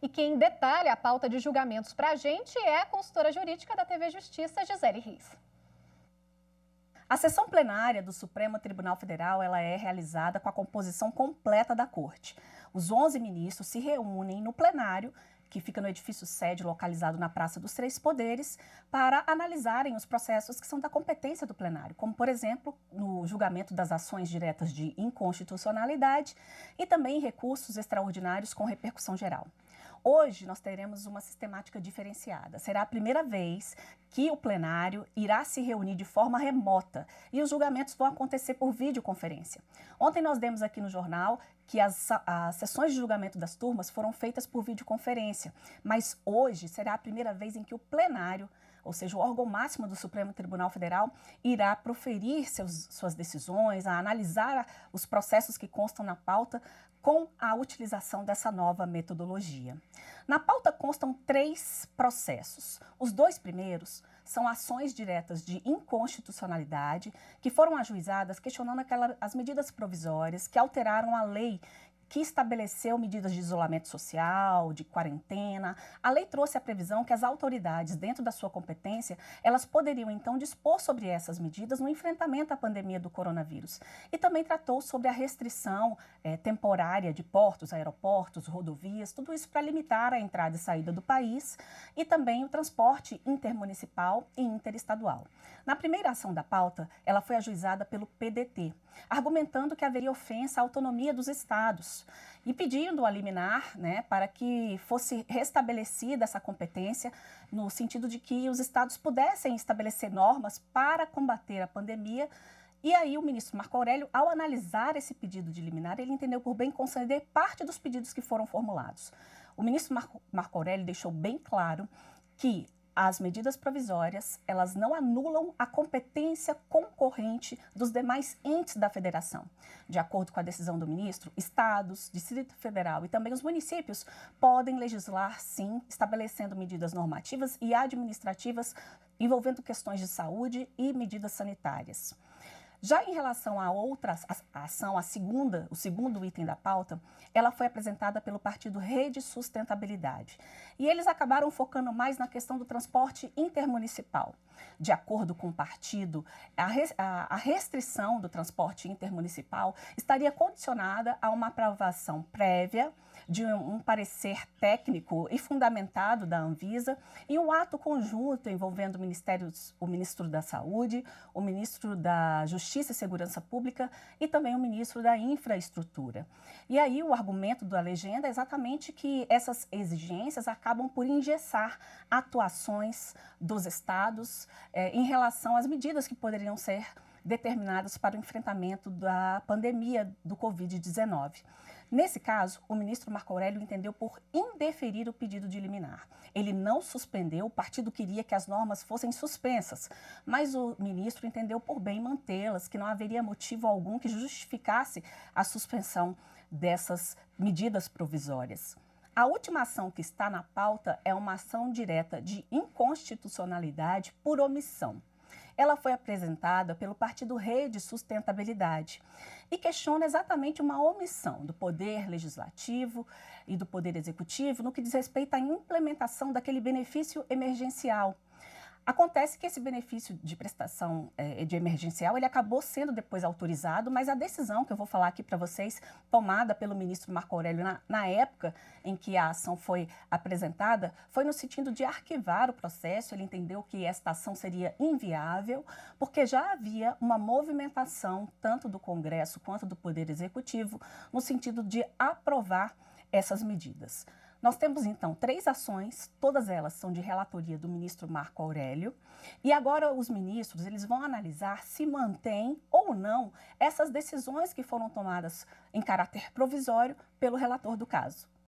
E quem detalha a pauta de julgamentos para a gente é a consultora jurídica da TV Justiça, Gisele Riz. A sessão plenária do Supremo Tribunal Federal ela é realizada com a composição completa da Corte. Os 11 ministros se reúnem no plenário, que fica no edifício sede localizado na Praça dos Três Poderes, para analisarem os processos que são da competência do plenário, como, por exemplo, no julgamento das ações diretas de inconstitucionalidade e também recursos extraordinários com repercussão geral. Hoje nós teremos uma sistemática diferenciada. Será a primeira vez que o plenário irá se reunir de forma remota e os julgamentos vão acontecer por videoconferência. Ontem nós demos aqui no jornal que as sessões de julgamento das turmas foram feitas por videoconferência, mas hoje será a primeira vez em que o plenário, ou seja, o órgão máximo do Supremo Tribunal Federal, irá proferir suas decisões, a analisar os processos que constam na pauta com a utilização dessa nova metodologia. Na pauta constam 3 processos. Os 2 primeiros são ações diretas de inconstitucionalidade que foram ajuizadas questionando as medidas provisórias que alteraram a lei que estabeleceu medidas de isolamento social, de quarentena. A lei trouxe a previsão que as autoridades, dentro da sua competência, elas poderiam então dispor sobre essas medidas no enfrentamento à pandemia do coronavírus. E também tratou sobre a restrição temporária de portos, aeroportos, rodovias, tudo isso para limitar a entrada e saída do país e também o transporte intermunicipal e interestadual. Na primeira ação da pauta, ela foi ajuizada pelo PDT, argumentando que haveria ofensa à autonomia dos estados e pedindo a liminar, para que fosse restabelecida essa competência no sentido de que os estados pudessem estabelecer normas para combater a pandemia. E aí o ministro Marco Aurélio, ao analisar esse pedido de liminar, ele entendeu por bem conceder parte dos pedidos que foram formulados. O ministro Marco Aurélio deixou bem claro que as medidas provisórias, elas não anulam a competência concorrente dos demais entes da federação. De acordo com a decisão do ministro, estados, Distrito Federal e também os municípios podem legislar, sim, estabelecendo medidas normativas e administrativas envolvendo questões de saúde e medidas sanitárias. Já em relação à outra ação, o segundo item da pauta, ela foi apresentada pelo partido Rede Sustentabilidade. E eles acabaram focando mais na questão do transporte intermunicipal. De acordo com o partido, a restrição do transporte intermunicipal estaria condicionada a uma aprovação prévia de um parecer técnico e fundamentado da Anvisa e um ato conjunto envolvendo o ministro da Saúde, o ministro da Justiça e Segurança Pública e também o ministro da Infraestrutura. E aí o argumento da legenda é exatamente que essas exigências acabam por engessar atuações dos estados em relação às medidas que poderiam ser determinadas para o enfrentamento da pandemia do Covid-19. Nesse caso, o ministro Marco Aurélio entendeu por indeferir o pedido de liminar. Ele não suspendeu, o partido queria que as normas fossem suspensas, mas o ministro entendeu por bem mantê-las, que não haveria motivo algum que justificasse a suspensão dessas medidas provisórias. A última ação que está na pauta é uma ação direta de inconstitucionalidade por omissão. Ela foi apresentada pelo partido Rede Sustentabilidade e questiona exatamente uma omissão do Poder Legislativo e do Poder Executivo no que diz respeito à implementação daquele benefício emergencial. Acontece que esse benefício de prestação de emergencial, ele acabou sendo depois autorizado, mas a decisão que eu vou falar aqui para vocês, tomada pelo ministro Marco Aurélio na época em que a ação foi apresentada, foi no sentido de arquivar o processo. Ele entendeu que esta ação seria inviável, porque já havia uma movimentação tanto do Congresso quanto do Poder Executivo no sentido de aprovar essas medidas. Nós temos, então, 3 ações, todas elas são de relatoria do ministro Marco Aurélio, e agora os ministros eles vão analisar se mantém ou não essas decisões que foram tomadas em caráter provisório pelo relator do caso.